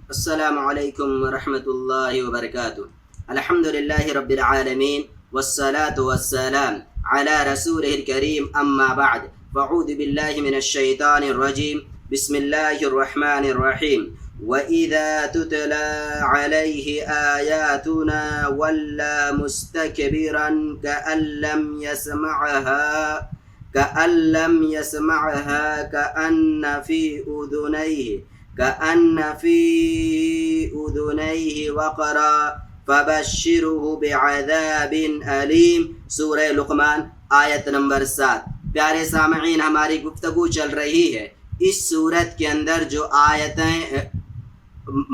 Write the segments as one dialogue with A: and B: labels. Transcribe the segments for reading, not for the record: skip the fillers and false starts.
A: السلام علیکم ورحمۃ اللہ وبرکاتہ۔ الحمد للہ رب العالمین والصلاة والسلام علی رسولہ الکریم، اما بعد فاعوذ باللہ من الشیطان الرجیم، بسم اللہ الرحمن الرحیم۔ وَإِذَا تُتْلَى عَلَيْهِ آيَاتُنَا وَلَّى مُسْتَكْبِرًا كَأَن لَّمْ يَسْمَعْهَا كَأَنَّ فِي أُذُنَيْهِ وَقْرًا فَبَشِّرْهُ بِعَذَابٍ أَلِيمٍ۔ سورہ لقمان آیت نمبر 7۔ پیارے سامعین، ہماری گفتگو چل رہی ہے اس سورت کے اندر جو آیتیں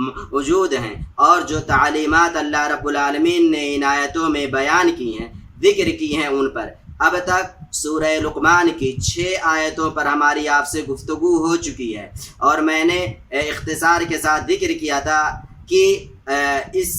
A: موجود ہیں اور جو تعلیمات اللہ رب العالمین نے ان آیتوں میں بیان کی ہیں، ذکر کی ہیں، ان پر اب تک سورہ لقمان کی 6 آیتوں پر ہماری آپ سے گفتگو ہو چکی ہے، اور میں نے اختصار کے ساتھ ذکر کیا تھا کہ اس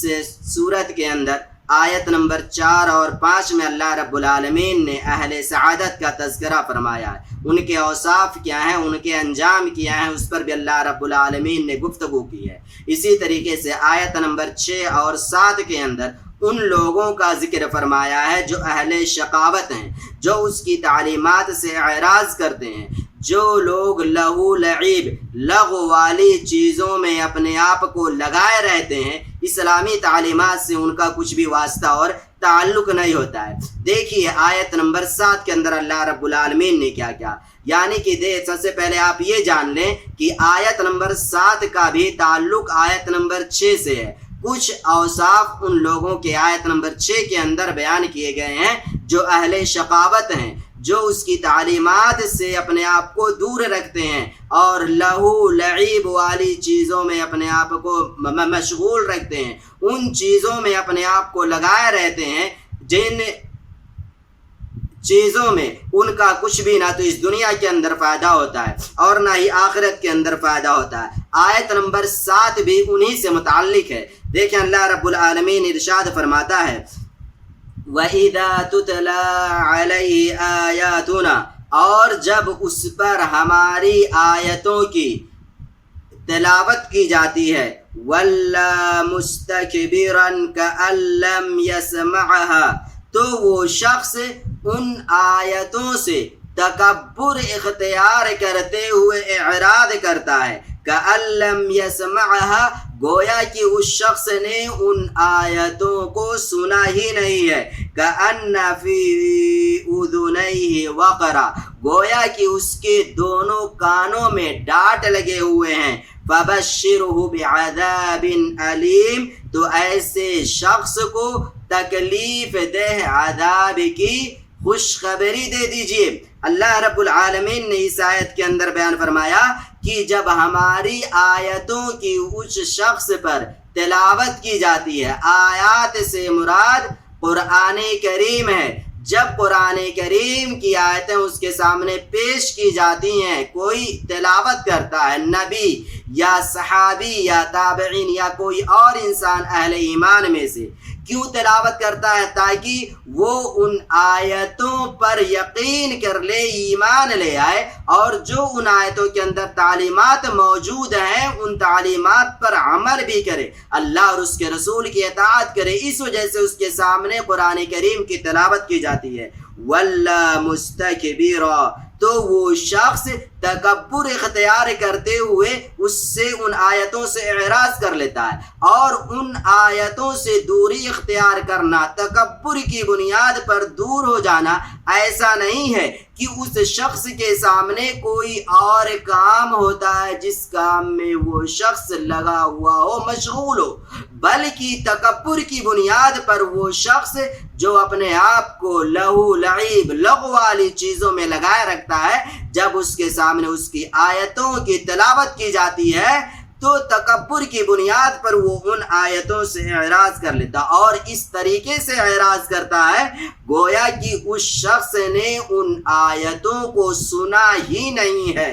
A: سورت کے اندر آیت نمبر 4 اور 5 میں اللہ رب العالمین نے اہل سعادت کا تذکرہ فرمایا ہے، ان کے اوصاف کیا ہیں، ان کے انجام کیا ہیں، اس پر بھی اللہ رب العالمین نے گفتگو کی ہے۔ اسی طریقے سے آیت نمبر 6 اور 7 کے اندر ان لوگوں کا ذکر فرمایا ہے جو اہل شقاوت ہیں، جو اس کی تعلیمات سے اعراض کرتے ہیں، جو لوگ لہو لعیب لغو والی چیزوں میں اپنے آپ کو لگائے رہتے ہیں، اسلامی تعلیمات سے ان کا کچھ بھی واسطہ اور تعلق نہیں ہوتا ہے۔ دیکھیے آیت نمبر 7 کے اندر اللہ رب العالمین نے کیا کیا، یعنی کہ سب سے پہلے آپ یہ جان لیں کہ آیت نمبر 7 کا بھی تعلق آیت نمبر 6 سے ہے۔ کچھ اوصاف ان لوگوں کے آیت نمبر 6 کے اندر بیان کیے گئے ہیں جو اہل شقاوت ہیں، جو اس کی تعلیمات سے اپنے آپ کو دور رکھتے ہیں اور لہو لعیب والی چیزوں میں اپنے آپ کو مشغول رکھتے ہیں، ان چیزوں میں اپنے آپ کو لگائے رہتے ہیں جن چیزوں میں ان کا کچھ بھی نہ تو اس دنیا کے اندر فائدہ ہوتا ہے اور نہ ہی آخرت کے اندر فائدہ ہوتا ہے۔ آیت نمبر 7 بھی انہی سے متعلق ہے۔ دیکھیں اللہ رب العالمین ارشاد فرماتا ہے وَإِذَا تُتْلَى عَلَيْهِ آيَاتُنَا، اور جب اس پر ہماری آیتوں کی تلاوت کی جاتی ہے، وَلَّى مُسْتَكْبِرًا كَأَن لَّمْ يَسْمَعْهَا، تو وہ شخص ان آیتوں سے تکبر اختیار کرتے ہوئے اعراض کرتا ہے، کأن لم يسمعها، گویا کہ اس شخص نے ان آیتوں کو سنا ہی نہیں ہے، کأن فی اذنیہ وقرا، گویا کہ اس کے دونوں کانوں میں ڈانٹ لگے ہوئے ہیں، فبشرہ بعذاب علیم، تو ایسے شخص کو تکلیف دہ عذاب کی خوشخبری دے دیجئے۔ اللہ رب العالمین نے اس آیت کے اندر بیان فرمایا کہ جب ہماری آیتوں کی اس شخص پر تلاوت کی جاتی ہے، آیات سے مراد قرآن کریم ہے، جب قرآن کریم کی آیتیں اس کے سامنے پیش کی جاتی ہیں، کوئی تلاوت کرتا ہے، نبی یا صحابی یا تابعین یا کوئی اور انسان اہل ایمان میں سے، کیوں تلاوت کرتا ہے؟ تاکہ وہ ان آیتوں پر یقین کر لے، ایمان لے آئے، اور جو ان آیتوں کے اندر تعلیمات موجود ہیں ان تعلیمات پر عمل بھی کرے، اللہ اور اس کے رسول کی اطاعت کرے۔ اس وجہ سے اس کے سامنے قرآن کریم کی تلاوت کی جاتی ہے۔ وَلَّا مُسْتَكْبِرًا، تو وہ شخص تکبر اختیار کرتے ہوئے اس سے ان آیتوں سے اعراض کر لیتا ہے، اور ان آیتوں سے دوری اختیار کرنا، تکبر کی بنیاد پر دور ہو جانا، ایسا نہیں ہے کہ اس شخص کے سامنے کوئی اور کام ہوتا ہے جس کام میں وہ شخص لگا ہوا ہو، مشغول ہو، بلکہ تکبر کی بنیاد پر وہ شخص جو اپنے آپ کو لہو لعیب لغو والی چیزوں میں لگائے رکھتا ہے، جب اس کے سامنے اس کی آیتوں کی تلاوت کی جاتی ہے تو تکبر کی بنیاد پر وہ ان آیتوں سے اعراض کر لیتا، اور اس طریقے سے اعراض کرتا ہے گویا کہ اس شخص نے ان آیتوں کو سنا ہی نہیں ہے،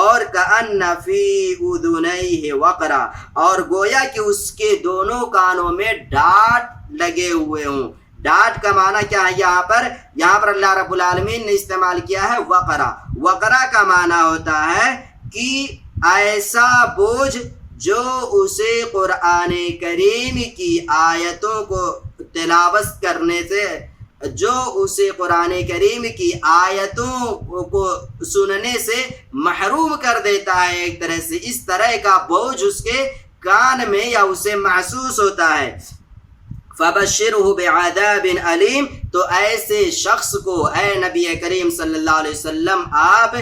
A: اور کأن فی اذنیہ وقرا، اور گویا کہ اس کے دونوں کانوں میں ڈانٹ لگے ہوئے ہوں۔ ڈانٹ کا معنی کیا ہے؟ یہاں پر اللہ رب العالمین نے استعمال کیا ہے وقرا۔ وقرا کا معنی ہوتا ہے کہ ایسا بوجھ جو اسے قرآن کریم کی آیتوں کو تلاوت کرنے سے، جو اسے قرآن کریم کی آیتوں کو سننے سے محروم کر دیتا ہے ایک طرح سے، اس طرح کا بوجھ اس کے کان میں یا اسے محسوس ہوتا ہے۔ فَبَشِّرْهُ بِعَذَابٍ عَلِيمٍ، تو ایسے شخص کو اے نبی کریم صلی اللہ علیہ وسلم آپ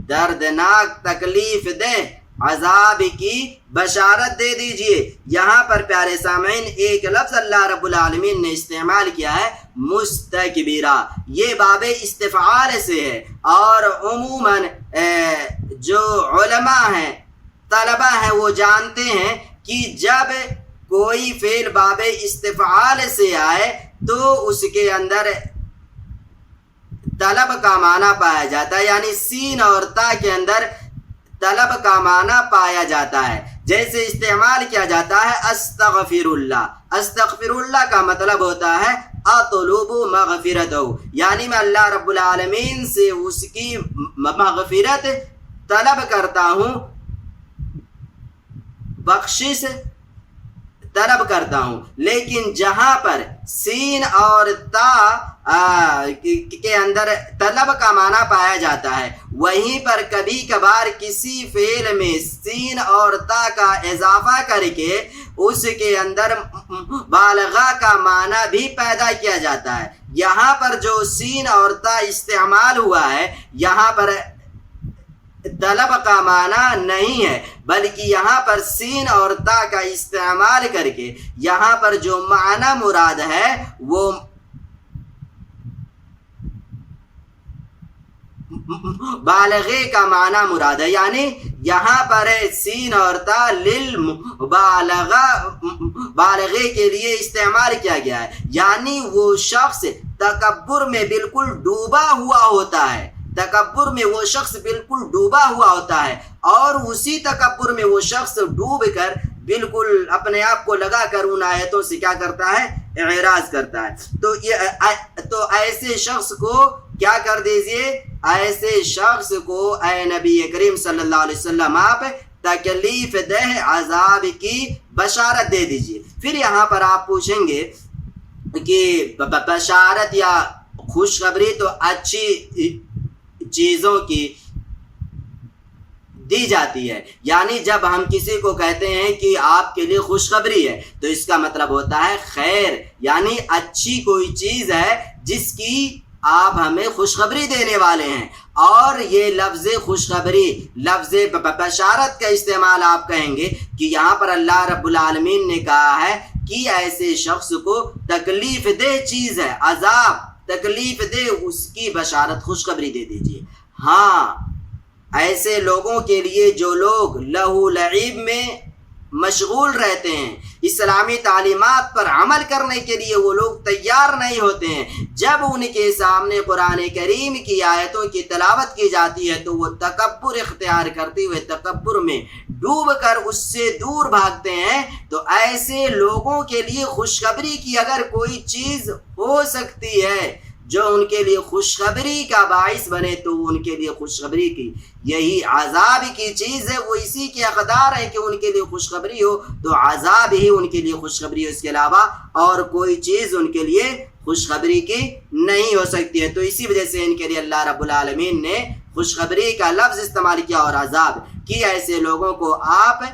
A: دردناک تکلیف دہ عذاب کی بشارت دے دیجئے۔ یہاں پر پیارے سامعین ایک لفظ اللہ رب العالمین نے استعمال کیا ہے، مستکبرا، یہ باب استفعال سے ہے، اور عموماً جو علماء ہیں، طلبہ ہیں، وہ جانتے ہیں کہ جب کوئی فعل باب استفعال سے آئے تو اس کے اندر طلب کا معنی پایا جاتا ہے، یعنی سین اور تا کے اندر طلب کا معنی پایا جاتا ہے۔ جیسے استعمال کیا جاتا ہے استغفر اللہ، استغفر اللہ کا مطلب ہوتا ہے اطلب مغفرتہ، یعنی میں اللہ رب العالمین سے اس کی مغفرت طلب کرتا ہوں، بخشش طلب کرتا ہوں۔ لیکن جہاں پر سین اور تا کے اندر طلب کا معنی پایا جاتا ہے، وہیں پر کبھی کبھار کسی فعل میں سین اور تا کا اضافہ کر کے اس کے اندر مبالغہ کا معنی بھی پیدا کیا جاتا ہے۔ یہاں پر جو سین اور تا استعمال ہوا ہے، یہاں پر طلب کا معنی نہیں ہے، بلکہ یہاں پر سین اور تا کا استعمال کر کے یہاں پر جو معنی مراد ہے وہ بالغے کا معنی مراد ہے، یعنی یہاں پر سین اور تا بالغے کے لیے استعمال کیا گیا ہے، یعنی وہ شخص تکبر میں بالکل ڈوبا ہوا ہوتا ہے، تکبر میں وہ شخص بالکل ڈوبا ہوا ہوتا ہے، اور اسی تکبر میں وہ شخص ڈوب کر بالکل اپنے آپ کو لگا کر ان آیتوں سے کیا کرتا ہے، اعراض کرتا ہے۔ تو ایسے شخص کو کیا کر دیجئے، ایسے شخص کو اے نبی کریم صلی اللہ علیہ وسلم آپ تکلیف دہ عذاب کی بشارت دے دیجئے۔ پھر یہاں پر آپ پوچھیں گے کہ بشارت یا خوشخبری تو اچھی چیزوں کی دی جاتی ہے، یعنی جب ہم کسی کو کہتے ہیں کہ آپ کے لیے خوشخبری ہے تو اس کا مطلب ہوتا ہے خیر، یعنی اچھی کوئی چیز ہے جس کی آپ ہمیں خوشخبری دینے والے ہیں۔ اور یہ لفظ خوشخبری، لفظ بشارت کا استعمال آپ کہیں گے کہ یہاں پر اللہ رب العالمین نے کہا ہے کہ ایسے شخص کو تکلیف دہ چیز ہے، عذاب تکلیف دے، اس کی بشارت خوشخبری دے دیجیے۔ ہاں، ایسے لوگوں کے لیے جو لوگ لہو لعب میں مشغول رہتے ہیں، اسلامی تعلیمات پر عمل کرنے کے لیے وہ لوگ تیار نہیں ہوتے ہیں، جب ان کے سامنے قرآن کریم کی آیتوں کی تلاوت کی جاتی ہے تو وہ تکبر اختیار کرتے ہوئے تکبر میں ڈوب کر اس سے دور بھاگتے ہیں۔ تو ایسے لوگوں کے لیے خوشخبری کی اگر کوئی چیز ہو سکتی ہے جو ان کے لیے خوشخبری کا باعث بنے تو ان کے لیے خوشخبری کی یہی عذاب کی چیز ہے، وہ اسی کے حقدار ہیں کہ ان کے لیے خوشخبری ہو، تو عذاب ہی ان کے لیے خوشخبری ہو، اس کے علاوہ اور کوئی چیز ان کے لیے خوشخبری کی نہیں ہو سکتی ہے۔ تو اسی وجہ سے ان کے لیے اللہ رب العالمین نے خوشخبری کا لفظ استعمال کیا اور عذاب کی، ایسے لوگوں کو آپ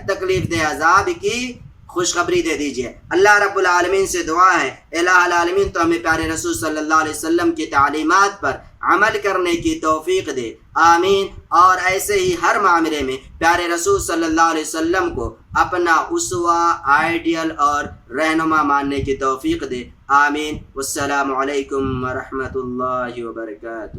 A: تکلیف دہ عذاب کی خوشخبری دے دیجئے۔ اللہ رب العالمین سے دعا ہے الہ العالمین تو ہمیں پیارے رسول صلی اللہ علیہ وسلم کی تعلیمات پر عمل کرنے کی توفیق دے، آمین۔ اور ایسے ہی ہر معاملے میں پیارے رسول صلی اللہ علیہ وسلم کو اپنا اسوہ، آئیڈیل اور رہنما ماننے کی توفیق دے، آمین۔ والسلام علیکم ورحمۃ اللہ وبرکاتہ۔